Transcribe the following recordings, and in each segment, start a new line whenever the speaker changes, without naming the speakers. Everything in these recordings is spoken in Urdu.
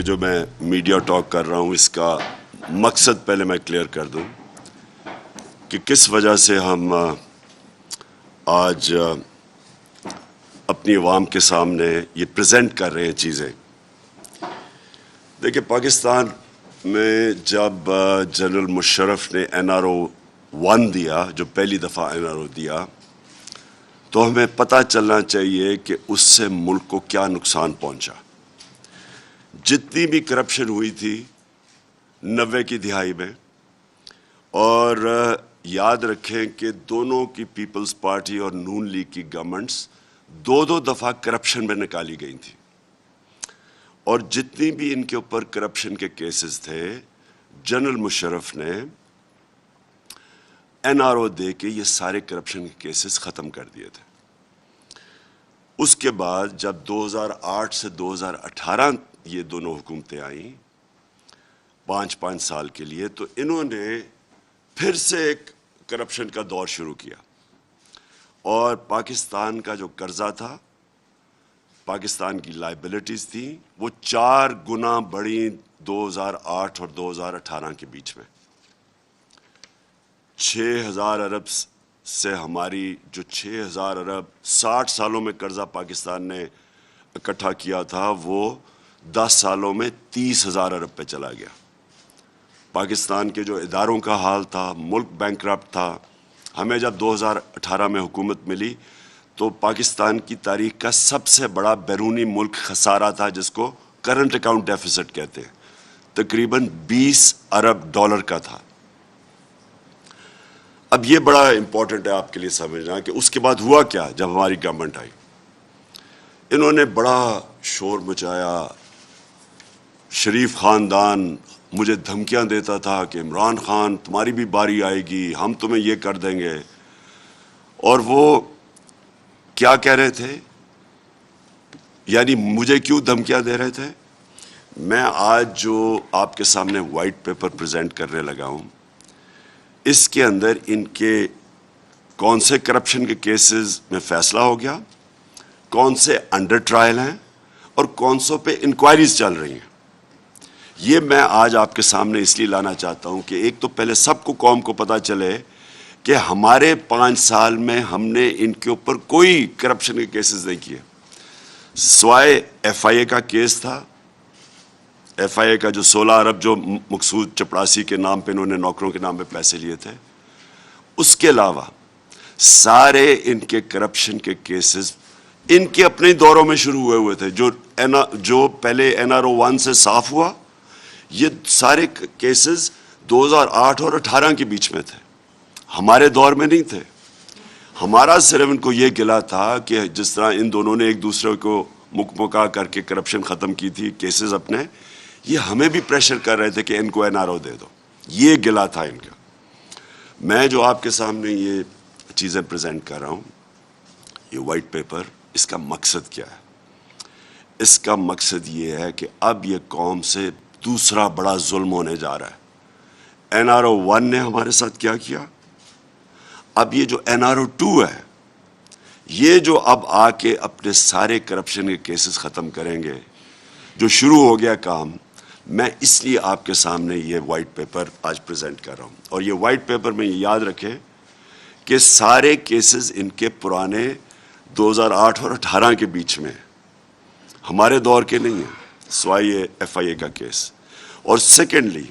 جو میں میڈیا ٹاک کر رہا ہوں اس کا مقصد پہلے میں کلیئر کر دوں کہ کس وجہ سے ہم آج اپنی عوام کے سامنے یہ پریزنٹ کر رہے ہیں چیزیں. دیکھیں، پاکستان میں جب جنرل مشرف نے NRO-1 دیا، جو پہلی دفعہ NRO دیا، تو ہمیں پتہ چلنا چاہیے کہ اس سے ملک کو کیا نقصان پہنچا. جتنی بھی کرپشن ہوئی تھی 90 کی دہائی میں، اور یاد رکھیں کہ دونوں کی پیپلز پارٹی اور نون لیگ کی گورنمنٹس دو دفعہ کرپشن میں نکالی گئی تھی، اور جتنی بھی ان کے اوپر کرپشن کے کیسز تھے جنرل مشرف نے NRO دے کے یہ سارے کرپشن کے کیسز ختم کر دیے تھے. اس کے بعد جب 2008 سے 2018 یہ دونوں حکومتیں آئیں 5 سال کے لیے، تو انہوں نے پھر سے ایک کرپشن کا دور شروع کیا، اور پاکستان کا جو قرضہ تھا، پاکستان کی لائبلٹیز تھیں، وہ 4 گنا بڑھی 2008 اور 2018 کے بیچ میں. 6,000 ارب سے ہماری جو 6,000 ارب 60 سالوں میں قرضہ پاکستان نے اکٹھا کیا تھا، وہ 10 سالوں میں 30,000 ارب پہ چلا گیا. پاکستان کے جو اداروں کا حال تھا، ملک بینکرپٹ تھا. ہمیں جب 2018 میں حکومت ملی تو پاکستان کی تاریخ کا سب سے بڑا بیرونی ملک خسارہ تھا، جس کو کرنٹ اکاؤنٹ ڈیفیسٹ کہتے ہیں، تقریباً 20 ارب ڈالر کا تھا. اب یہ بڑا امپورٹنٹ ہے آپ کے لیے سمجھنا کہ اس کے بعد ہوا کیا. جب ہماری گورنمنٹ آئی، انہوں نے بڑا شور مچایا. شریف خاندان مجھے دھمکیاں دیتا تھا کہ عمران خان تمہاری بھی باری آئے گی، ہم تمہیں یہ کر دیں گے. اور وہ کیا کہہ رہے تھے، یعنی مجھے کیوں دھمکیاں دے رہے تھے. میں آج جو آپ کے سامنے وائٹ پیپر پریزنٹ کرنے لگا ہوں، اس کے اندر ان کے کون سے کرپشن کے کیسز میں فیصلہ ہو گیا، کون سے انڈر ٹرائل ہیں، اور کون سوں پہ انکوائریز چل رہی ہیں. یہ میں آج آپ کے سامنے اس لیے لانا چاہتا ہوں کہ ایک تو پہلے سب کو، قوم کو پتہ چلے کہ ہمارے 5 سال میں ہم نے ان کے اوپر کوئی کرپشن کے کیسز نہیں کیے، سوائے FIA کا کیس تھا. FIA کا جو 16 ارب جو مقصود چپڑاسی کے نام پہ انہوں نے نوکروں کے نام پہ پیسے لیے تھے، اس کے علاوہ سارے ان کے کرپشن کے کیسز ان کے اپنے دوروں میں شروع ہوئے تھے. جو پہلے NRO-1 سے صاف ہوا، یہ سارے کیسز 2008 اور 18 کے بیچ میں تھے، ہمارے دور میں نہیں تھے. ہمارا صرف ان کو یہ گلا تھا کہ جس طرح ان دونوں نے ایک دوسرے کو مکمکا کر کے کرپشن ختم کی تھی کیسز اپنے، یہ ہمیں بھی پریشر کر رہے تھے کہ ان کو NRO دے دو. یہ گلا تھا ان کا. میں جو آپ کے سامنے یہ چیزیں پریزنٹ کر رہا ہوں، یہ وائٹ پیپر، اس کا مقصد کیا ہے؟ اس کا مقصد یہ ہے کہ اب یہ قوم سے دوسرا بڑا ظلم ہونے جا رہا ہے. NRO-1 نے ہمارے ساتھ کیا کیا، اب یہ جو NRO-2 ہے، یہ جو اب آ کے اپنے سارے کرپشن کے کیسز ختم کریں گے، جو شروع ہو گیا کام. میں اس لیے آپ کے سامنے یہ وائٹ پیپر آج پریزنٹ کر رہا ہوں. اور یہ وائٹ پیپر میں یہ یاد رکھیں کہ سارے کیسز ان کے پرانے 2008 اور 18 کے بیچ میں، ہمارے دور کے نہیں ہیں، سوائے یہ FIA کا کیس. اور سیکنڈلی،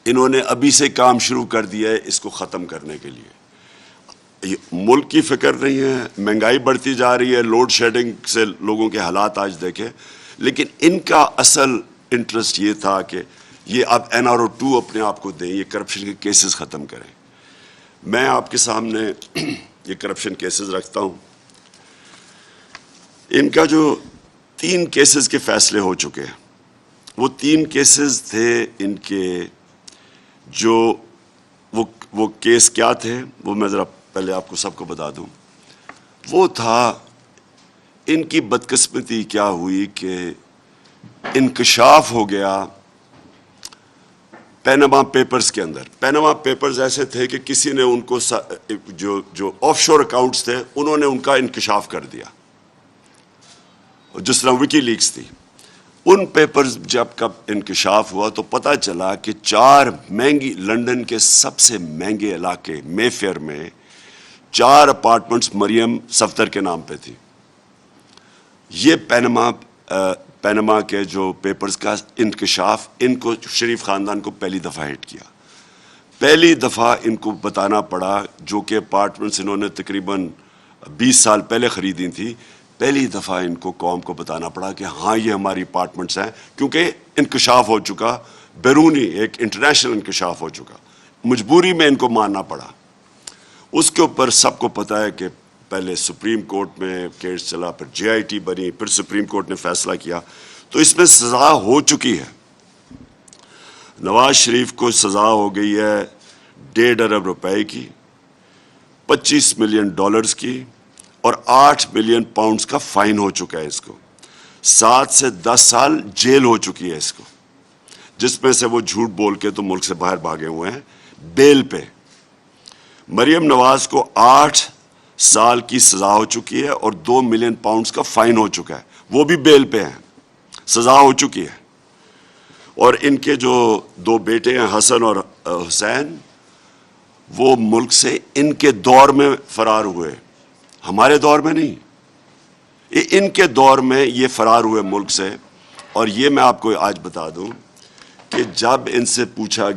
انہوں نے ابھی سے کام شروع کر دیا ہے اس کو ختم کرنے کے لیے. ملک کی فکر نہیں ہے، مہنگائی بڑھتی جا رہی ہے، لوڈ شیڈنگ سے لوگوں کے حالات آج دیکھیں، لیکن ان کا اصل انٹرسٹ یہ تھا کہ یہ اب NRO-2 اپنے آپ کو دیں، یہ کرپشن کے کیسز ختم کریں. میں آپ کے سامنے یہ کرپشن کیسز رکھتا ہوں. ان کا جو 3 کیسز کے فیصلے ہو چکے ہیں، وہ 3 کیسز تھے ان کے. جو وہ کیس کیا تھے وہ میں ذرا پہلے آپ کو سب کو بتا دوں. وہ تھا ان کی بدقسمتی کیا ہوئی کہ انکشاف ہو گیا پیناما پیپرز کے اندر. پیناما پیپرز ایسے تھے کہ کسی نے ان کو جو آف شور اکاؤنٹس تھے انہوں نے ان کا انکشاف کر دیا، جس طرح وکی لیکس تھی. ان پیپرز جب کب انکشاف ہوا تو پتہ چلا کہ 4 مہنگی لندن کے سب سے مہنگے علاقے مے فیئر میں 4 اپارٹمنٹس مریم صفدر کے نام پہ تھی. یہ پینما کے جو پیپرز کا انکشاف ان کو شریف خاندان کو پہلی دفعہ ہٹ کیا. پہلی دفعہ ان کو بتانا پڑا جو کہ اپارٹمنٹس انہوں نے تقریباً 20 سال پہلے خریدی تھی. پہلی دفعہ ان کو قوم کو بتانا پڑا کہ ہاں یہ ہماری اپارٹمنٹس ہیں, کیونکہ انکشاف ہو چکا, بیرونی ایک انٹرنیشنل انکشاف ہو چکا. مجبوری میں ان کو ماننا پڑا. اس کے اوپر سب کو پتہ ہے کہ پہلے سپریم کورٹ میں کیس چلا, پھر جے آئی ٹی بنی, پھر سپریم کورٹ نے فیصلہ کیا. تو اس میں سزا ہو چکی ہے. نواز شریف کو سزا ہو گئی ہے 1.5 ارب روپے کی, 25 ملین ڈالرز کی, اور 8 ملین پاؤنڈز کا فائن ہو چکا ہے اس کو. 7 سے 10 سال جیل ہو چکی ہے اس کو, جس میں سے وہ جھوٹ بول کے تو ملک سے باہر بھاگے ہوئے ہیں بیل پہ. مریم نواز کو 8 سال کی سزا ہو چکی ہے اور 2 ملین پاؤنڈز کا فائن ہو چکا ہے, وہ بھی بیل پہ ہیں, سزا ہو چکی ہے. اور ان کے جو 2 بیٹے ہیں حسن اور حسین, وہ ملک سے ان کے دور میں فرار ہوئے, ہمارے دور میں نہیں, ان کے دور میں یہ فرار ہوئے ملک سے. اور یہ میں آپ کو آج بتا دوں کہ جب ان سے پوچھا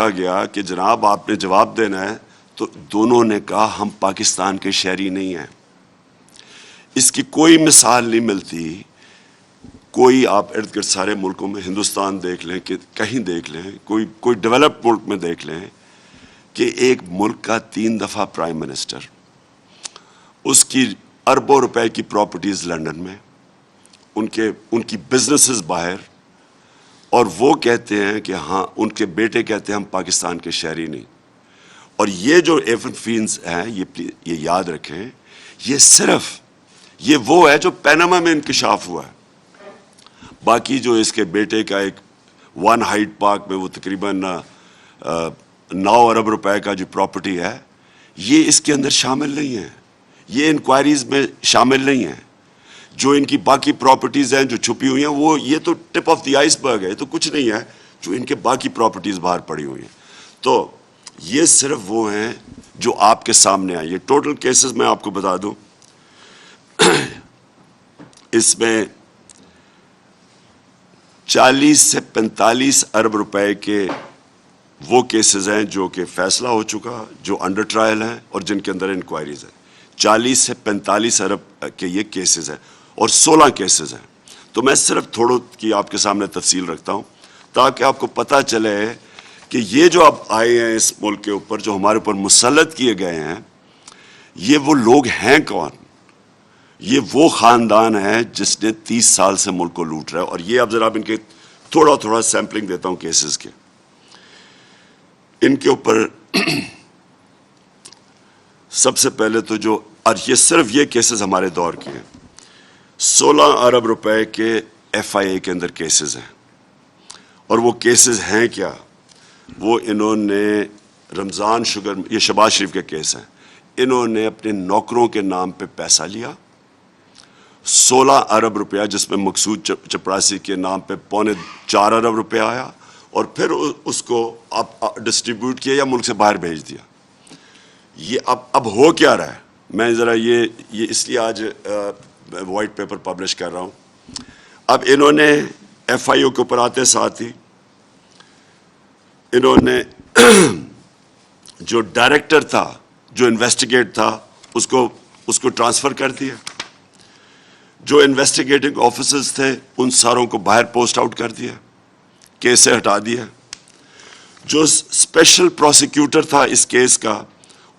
گیا کہ جناب آپ نے جواب دینا ہے, تو دونوں نے کہا ہم پاکستان کے شہری نہیں ہیں. اس کی کوئی مثال نہیں ملتی. کوئی آپ ارد گرد سارے ملکوں میں, ہندوستان دیکھ لیں, کہ کہیں دیکھ لیں, کوئی ڈیولپ ملک میں دیکھ لیں کہ ایک ملک کا 3 دفعہ پرائم منسٹر, اس کی اربوں روپے کی پراپرٹیز لندن میں, ان کی بزنسز باہر, اور وہ کہتے ہیں کہ ہاں, ان کے بیٹے کہتے ہیں ہم پاکستان کے شہری نہیں. اور یہ جو ایفن فینز ہیں, یہ یاد رکھیں, یہ وہ ہے جو پینما میں انکشاف ہوا ہے. باقی جو اس کے بیٹے کا ایک 1 ہائیڈ پارک میں وہ تقریباً 9 ارب روپے کا جو پراپرٹی ہے, یہ اس کے اندر شامل نہیں ہے, یہ انکوائریز میں شامل نہیں ہے. جو ان کی باقی پراپرٹیز ہیں جو چھپی ہوئی ہیں, وہ یہ تو ٹپ آف دی آئس برگ ہے, تو کچھ نہیں ہے جو ان کے باقی پراپرٹیز باہر پڑی ہوئی ہیں. تو یہ صرف وہ ہیں جو آپ کے سامنے آئے. یہ ٹوٹل کیسز میں آپ کو بتا دوں, اس میں 40 سے 45 ارب روپے کے وہ کیسز ہیں جو کہ فیصلہ ہو چکا, جو انڈر ٹرائل ہیں اور جن کے اندر انکوائریز ہیں. 40 سے 45 ارب کے یہ کیسز ہیں اور 16 کیسز ہیں. تو میں صرف تھوڑوں کی آپ کے سامنے تفصیل رکھتا ہوں تاکہ آپ کو پتہ چلے کہ یہ جو اب آئے ہیں اس ملک کے اوپر, جو ہمارے اوپر مسلط کیے گئے ہیں, یہ وہ لوگ ہیں کون. یہ وہ خاندان ہے جس نے 30 سال سے ملک کو لوٹ رہا ہے. اور یہ اب ذرا ان کے تھوڑا سیمپلنگ دیتا ہوں کیسز کے. ان کے اوپر سب سے پہلے تو جو, اور یہ صرف یہ کیسز ہمارے دور کے ہیں, 16 ارب روپے کے ایف آئی اے کے اندر کیسز ہیں. اور وہ کیسز ہیں کیا, وہ انہوں نے رمضان شوگر, یہ شہباز شریف کے کیس ہیں, انہوں نے اپنے نوکروں کے نام پہ پیسہ لیا 16 ارب روپیہ, جس میں مقصود چپراسی کے نام پہ 4.25 ارب روپے آیا, اور پھر اس کو ڈسٹریبیوٹ کیا یا ملک سے باہر بھیج دیا. یہ اب ہو کیا رہا ہے, میں ذرا یہ اس لیے آج وائٹ پیپر پبلش کر رہا ہوں. اب انہوں نے ایف آئی او کے اوپر آتے ساتھ ہی انہوں نے جو ڈائریکٹر تھا, جو انویسٹیگیٹ تھا, اس کو ٹرانسفر کر دیا. جو انویسٹیگیٹنگ آفیسرز تھے ان ساروں کو باہر پوسٹ آؤٹ کر دیا, کیس سے ہٹا دیا. جو اسپیشل پروسیکیوٹر تھا اس کیس کا,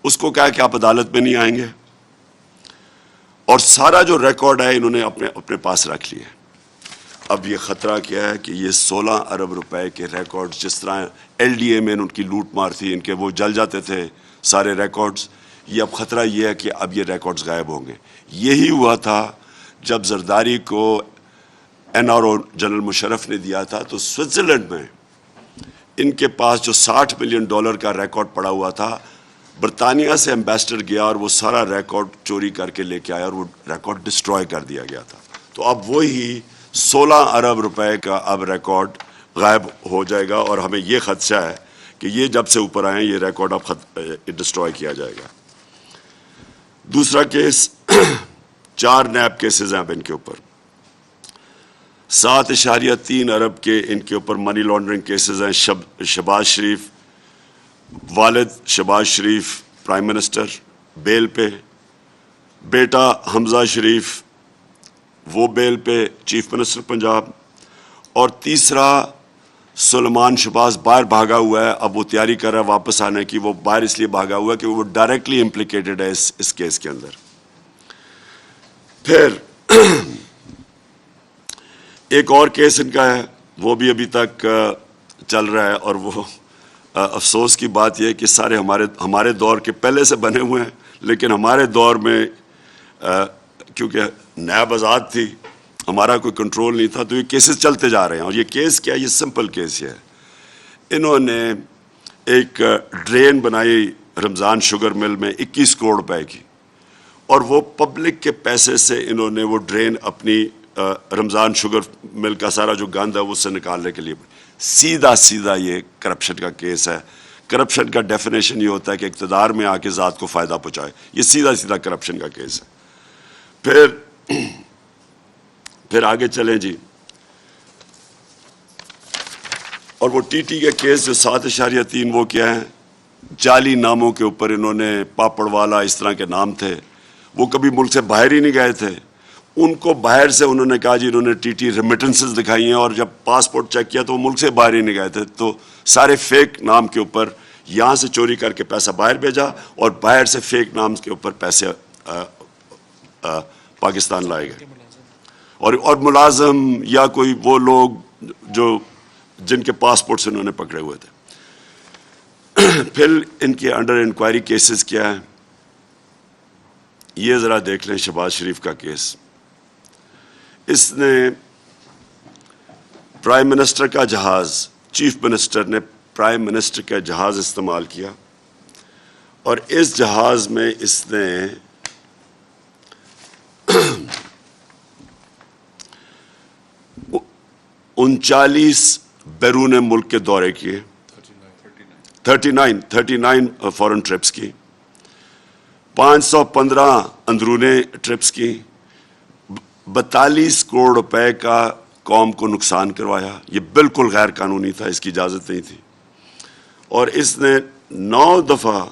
اس کو کہا کہ آپ عدالت میں نہیں آئیں گے, اور سارا جو ریکارڈ ہے انہوں نے اپنے پاس رکھ لیا. اب یہ خطرہ کیا ہے کہ یہ 16 ارب روپے کے ریکارڈ, جس طرح ایل ڈی اے میں ان کی لوٹ مار تھی, ان کے وہ جل جاتے تھے سارے ریکارڈز, یہ اب خطرہ یہ ہے کہ اب یہ ریکارڈز غائب ہوں گے. یہی ہوا تھا جب زرداری کو N R O general Musharraf نے دیا تھا, تو سوئٹزرلینڈ میں ان کے پاس جو $60 ملین کا ریکارڈ پڑا ہوا تھا, برطانیہ سے ایمبیسڈر گیا اور وہ سارا ریکارڈ چوری کر کے لے کے آیا, اور وہ ریکارڈ ڈسٹروائے کر دیا گیا تھا. تو اب وہی 16 ارب روپے کا اب ریکارڈ غائب ہو جائے گا، اور ہمیں یہ خدشہ ہے کہ یہ جب سے اوپر آئیں یہ ریکارڈ اب ڈسٹروائے کیا جائے گا۔ دوسرا کیس 4 نیب کیسز ہیں اب ان کے اوپر، 7.3 ارب کے ان کے اوپر منی لانڈرنگ کیسز ہیں۔ شہباز شریف، والد شہباز شریف پرائم منسٹر بیل پہ، بیٹا حمزہ شریف وہ بیل پہ چیف منسٹر پنجاب، اور تیسرا سلیمان شہباز باہر بھاگا ہوا ہے، اب وہ تیاری کر رہا ہے واپس آنے کی۔ وہ باہر اس لیے بھاگا ہوا ہے کہ وہ ڈائریکٹلی امپلیکیٹڈ ہے اس کیس کے اندر۔ پھر ایک اور کیس ان کا ہے، وہ بھی ابھی تک چل رہا ہے، اور وہ افسوس کی بات یہ ہے کہ سارے ہمارے دور کے پہلے سے بنے ہوئے ہیں، لیکن ہمارے دور میں کیونکہ نیب آزاد تھی، ہمارا کوئی کنٹرول نہیں تھا، تو یہ کیسز چلتے جا رہے ہیں۔ اور یہ کیس کیا ہے؟ یہ سمپل کیس ہے۔ انہوں نے ایک ڈرین بنائی رمضان شوگر مل میں 21 کروڑ روپے کی، اور وہ پبلک کے پیسے سے انہوں نے وہ ڈرین اپنی رمضان شوگر مل کا سارا جو گند ہے اس سے نکالنے کے لیے، سیدھا یہ کرپشن کا کیس ہے۔ کرپشن کا ڈیفینیشن یہ ہوتا ہے کہ اقتدار میں آ کے ذات کو فائدہ پہنچائے، یہ سیدھا کرپشن کا کیس ہے۔ پھر آگے چلیں جی، اور وہ ٹی ٹی کے کیس جو 7.3 وہ کیا ہے؟ جعلی ناموں کے اوپر انہوں نے، پاپڑ والا اس طرح کے نام تھے، وہ کبھی ملک سے باہر ہی نہیں گئے تھے، ان کو باہر سے انہوں نے کہا جی انہوں نے ٹی ٹی ریمیٹنسز دکھائی ہیں، اور جب پاسپورٹ چیک کیا تو وہ ملک سے باہر ہی نہیں گئے تھے، تو سارے فیک نام کے اوپر یہاں سے چوری کر کے پیسہ باہر بھیجا، اور باہر سے فیک نام کے اوپر پیسے پاکستان لائے گئے، اور ملازم یا کوئی وہ لوگ جن کے پاسپورٹ سے انہوں نے پکڑے ہوئے تھے۔ پھر ان کے انڈر انکوائری کیسز کیا ہیں، یہ ذرا دیکھ لیں۔ شہباز شریف کا کیس، اس نے پرائم منسٹر کا جہاز، چیف منسٹر نے پرائم منسٹر کا جہاز استعمال کیا، اور اس جہاز میں اس نے 39 بیرون ملک کے دورے کیے، 39 فورن ٹرپس کی، 515 اندرونی ٹرپس کی، 42 کروڑ روپے کا قوم کو نقصان کروایا۔ یہ بالکل غیر قانونی تھا، اس کی اجازت نہیں تھی، اور اس نے 9 دفعہ،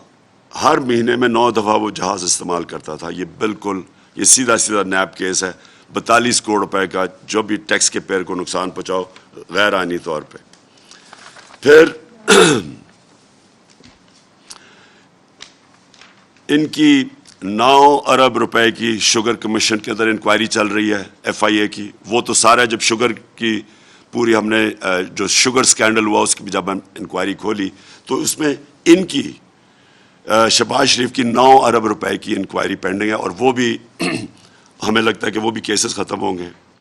ہر مہینے میں 9 دفعہ وہ جہاز استعمال کرتا تھا۔ یہ بالکل یہ سیدھا نیب کیس ہے، 42 کروڑ روپے کا جو بھی ٹیکس کے پیئر کو نقصان پہنچاؤ غیر آئینی طور پہ۔ پھر ان کی 9 ارب روپے کی شوگر کمیشن کے اندر انکوائری چل رہی ہے، ایف آئی اے کی۔ وہ تو سارا جب شوگر کی پوری ہم نے جو شوگر سکینڈل ہوا اس کی جب ہم انکوائری کھولی تو اس میں ان کی شہباز شریف کی 9 ارب روپے کی انکوائری پینڈنگ ہے، اور وہ بھی ہمیں لگتا ہے کہ وہ بھی کیسز ختم ہوں گے۔